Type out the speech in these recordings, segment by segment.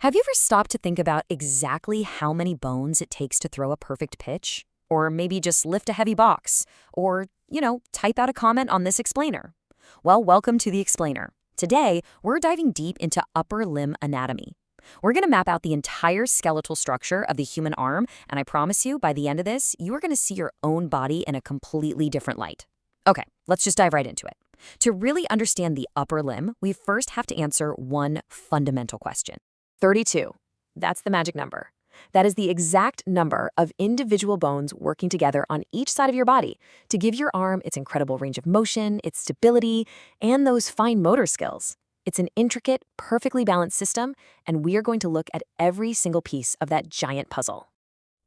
Have you ever stopped to think about exactly how many bones it takes to throw a perfect pitch? Or maybe just lift a heavy box? Or, type out a comment on this explainer? Well, welcome to the explainer. Today, we're diving deep into upper limb anatomy. We're going to map out the entire skeletal structure of the human arm, and I promise you, by the end of this, you are going to see your own body in a completely different light. Okay, let's just dive right into it. To really understand the upper limb, we first have to answer one fundamental question. 32. That's the magic number. That is the exact number of individual bones working together on each side of your body to give your arm its incredible range of motion, its stability, and those fine motor skills. It's an intricate, perfectly balanced system, and we are going to look at every single piece of that giant puzzle.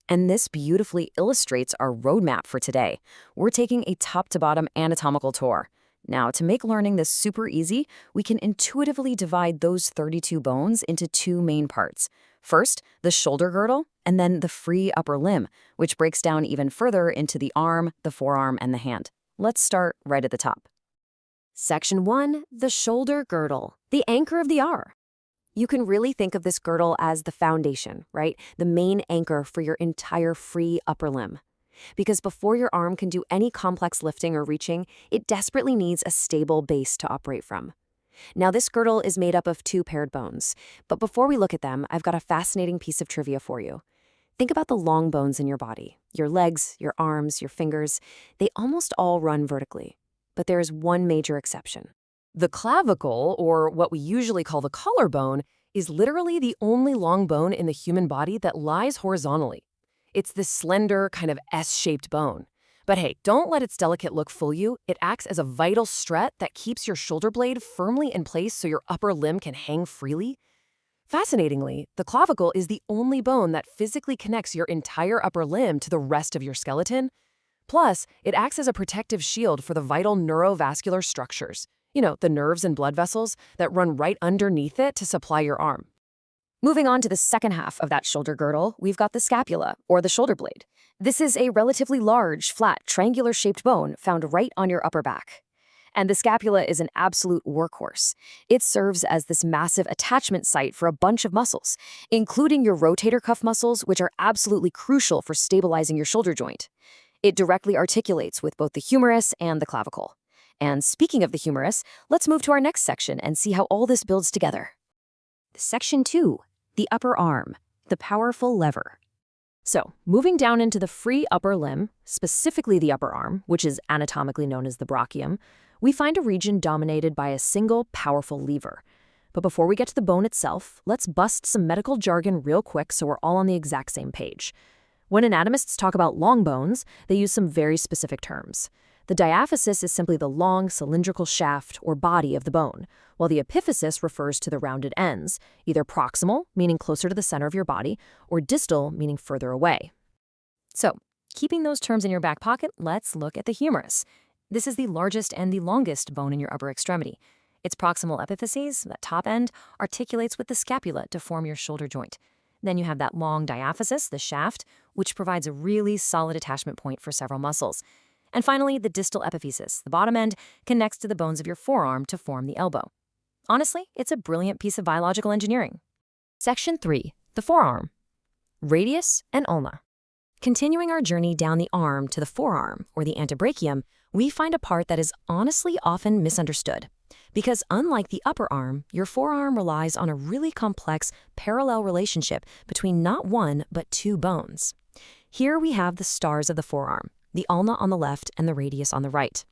And this beautifully illustrates our roadmap for today. We're taking a top-to-bottom anatomical tour. Now, to make learning this super easy, we can intuitively divide those 32 bones into two main parts. First, the shoulder girdle, and then the free upper limb, which breaks down even further into the arm, the forearm, and the hand. Let's start right at the top. Section 1, the shoulder girdle, the anchor of the arm. You can really think of this girdle as the foundation, right? The main anchor for your entire free upper limb. Because before your arm can do any complex lifting or reaching, it desperately needs a stable base to operate from. Now, this girdle is made up of two paired bones, but before we look at them, I've got a fascinating piece of trivia for you. Think about the long bones in your body, your legs, your arms, your fingers. They almost all run vertically, but there is one major exception. The clavicle, or what we usually call the collarbone, is literally the only long bone in the human body that lies horizontally. It's this slender, kind of S-shaped bone. But hey, don't let its delicate look fool you. It acts as a vital strut that keeps your shoulder blade firmly in place so your upper limb can hang freely. Fascinatingly, the clavicle is the only bone that physically connects your entire upper limb to the rest of your skeleton. Plus, it acts as a protective shield for the vital neurovascular structures. The nerves and blood vessels that run right underneath it to supply your arm. Moving on to the second half of that shoulder girdle, we've got the scapula, or the shoulder blade. This is a relatively large, flat, triangular-shaped bone found right on your upper back. And the scapula is an absolute workhorse. It serves as this massive attachment site for a bunch of muscles, including your rotator cuff muscles, which are absolutely crucial for stabilizing your shoulder joint. It directly articulates with both the humerus and the clavicle. And speaking of the humerus, let's move to our next section and see how all this builds together. Section 2. The upper arm, the powerful lever. So, moving down into the free upper limb, specifically the upper arm, which is anatomically known as the brachium, we find a region dominated by a single powerful lever. But before we get to the bone itself, let's bust some medical jargon real quick so we're all on the exact same page. When anatomists talk about long bones, they use some very specific terms. The diaphysis is simply the long cylindrical shaft or body of the bone, while the epiphysis refers to the rounded ends, either proximal, meaning closer to the center of your body, or distal, meaning further away. So, keeping those terms in your back pocket, let's look at the humerus. This is the largest and the longest bone in your upper extremity. Its proximal epiphyses, that top end, articulates with the scapula to form your shoulder joint. Then you have that long diaphysis, the shaft, which provides a really solid attachment point for several muscles. And finally, the distal epiphysis, the bottom end, connects to the bones of your forearm to form the elbow. Honestly, it's a brilliant piece of biological engineering. Section 3. The forearm. Radius and ulna. Continuing our journey down the arm to the forearm, or the antebrachium, we find a part that is honestly often misunderstood. Because unlike the upper arm, your forearm relies on a really complex parallel relationship between not one, but two bones. Here we have the stars of the forearm, the ulna on the left and the radius on the right.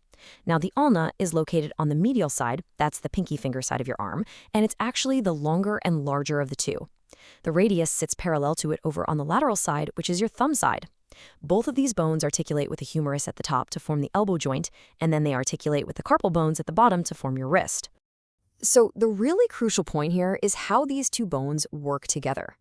Now, the ulna is located on the medial side, that's the pinky finger side of your arm, and it's actually the longer and larger of the two. The radius sits parallel to it over on the lateral side, which is your thumb side. Both of these bones articulate with the humerus at the top to form the elbow joint, and then they articulate with the carpal bones at the bottom to form your wrist. So the really crucial point here is how these two bones work together.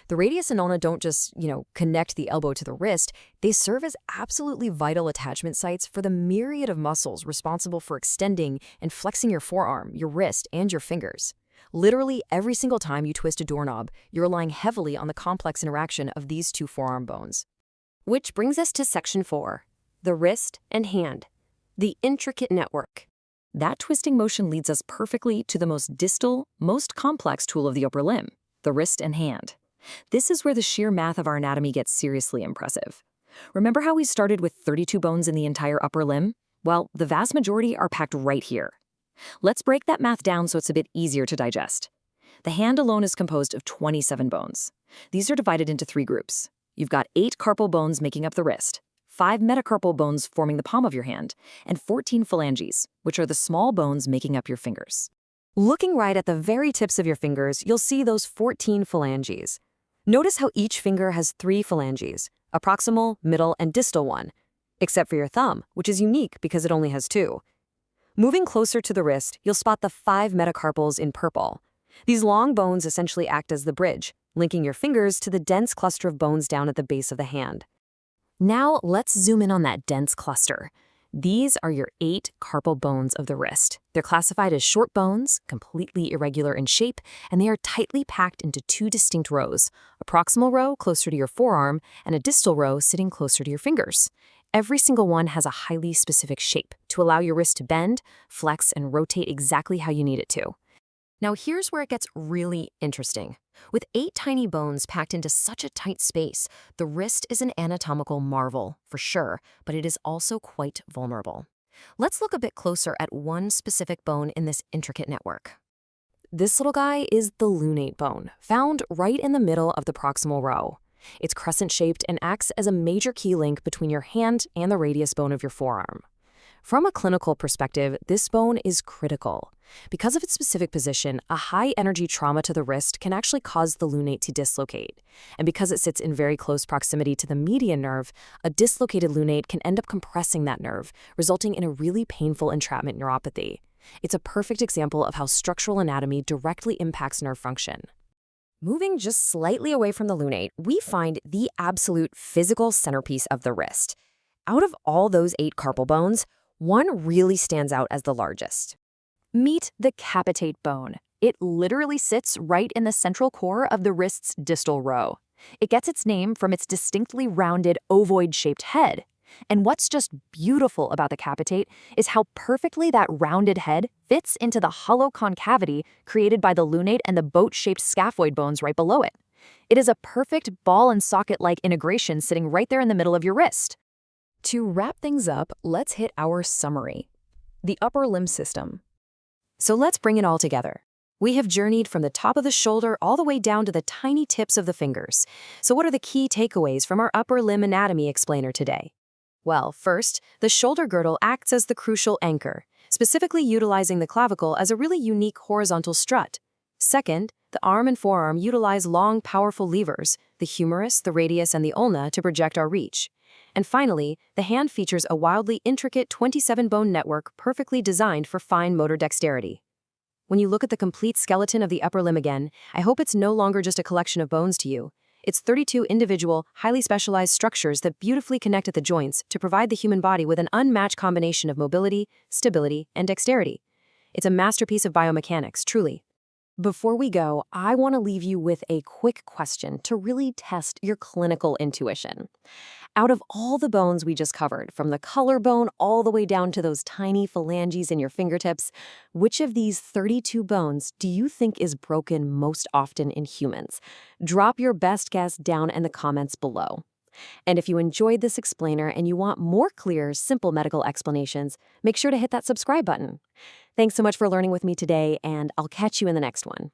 The radius and ulna don't just, connect the elbow to the wrist. They serve as absolutely vital attachment sites for the myriad of muscles responsible for extending and flexing your forearm, your wrist, and your fingers. Literally every single time you twist a doorknob, you're relying heavily on the complex interaction of these two forearm bones. Which brings us to Section 4, the wrist and hand, the intricate network. That twisting motion leads us perfectly to the most distal, most complex tool of the upper limb, the wrist and hand. This is where the sheer math of our anatomy gets seriously impressive. Remember how we started with 32 bones in the entire upper limb? Well, the vast majority are packed right here. Let's break that math down so it's a bit easier to digest. The hand alone is composed of 27 bones. These are divided into 3 groups. You've got 8 carpal bones making up the wrist, 5 metacarpal bones forming the palm of your hand, and 14 phalanges, which are the small bones making up your fingers. Looking right at the very tips of your fingers, you'll see those 14 phalanges. Notice how each finger has 3 phalanges, a proximal, middle, and distal one, except for your thumb, which is unique because it only has 2. Moving closer to the wrist, you'll spot the 5 metacarpals in purple. These long bones essentially act as the bridge, linking your fingers to the dense cluster of bones down at the base of the hand. Now let's zoom in on that dense cluster. These are your 8 carpal bones of the wrist. They're classified as short bones, completely irregular in shape, and they are tightly packed into 2 distinct rows, a proximal row closer to your forearm and a distal row sitting closer to your fingers. Every single one has a highly specific shape to allow your wrist to bend, flex, and rotate exactly how you need it to. Now here's where it gets really interesting. With 8 tiny bones packed into such a tight space, the wrist is an anatomical marvel, for sure, but it is also quite vulnerable. Let's look a bit closer at one specific bone in this intricate network. This little guy is the lunate bone, found right in the middle of the proximal row. It's crescent-shaped and acts as a major key link between your hand and the radius bone of your forearm. From a clinical perspective, this bone is critical. Because of its specific position, a high-energy trauma to the wrist can actually cause the lunate to dislocate. And because it sits in very close proximity to the median nerve, a dislocated lunate can end up compressing that nerve, resulting in a really painful entrapment neuropathy. It's a perfect example of how structural anatomy directly impacts nerve function. Moving just slightly away from the lunate, we find the absolute physical centerpiece of the wrist. Out of all those 8 carpal bones, one really stands out as the largest. Meet the capitate bone. It literally sits right in the central core of the wrist's distal row. It gets its name from its distinctly rounded, ovoid-shaped head. And what's just beautiful about the capitate is how perfectly that rounded head fits into the hollow concavity created by the lunate and the boat-shaped scaphoid bones right below it. It is a perfect ball and socket-like integration sitting right there in the middle of your wrist. To wrap things up, let's hit our summary. The upper limb system. So let's bring it all together. We have journeyed from the top of the shoulder all the way down to the tiny tips of the fingers. So what are the key takeaways from our upper limb anatomy explainer today? Well, first, the shoulder girdle acts as the crucial anchor, specifically utilizing the clavicle as a really unique horizontal strut. Second, the arm and forearm utilize long, powerful levers, the humerus, the radius, and the ulna to project our reach. And finally, the hand features a wildly intricate 27-bone network perfectly designed for fine motor dexterity. When you look at the complete skeleton of the upper limb again, I hope it's no longer just a collection of bones to you. It's 32 individual, highly specialized structures that beautifully connect at the joints to provide the human body with an unmatched combination of mobility, stability, and dexterity. It's a masterpiece of biomechanics, truly. Before we go, I want to leave you with a quick question to really test your clinical intuition. Out of all the bones we just covered, from the collarbone all the way down to those tiny phalanges in your fingertips, which of these 32 bones do you think is broken most often in humans? Drop your best guess down in the comments below. And if you enjoyed this explainer and you want more clear, simple medical explanations, make sure to hit that subscribe button. Thanks so much for learning with me today, and I'll catch you in the next one.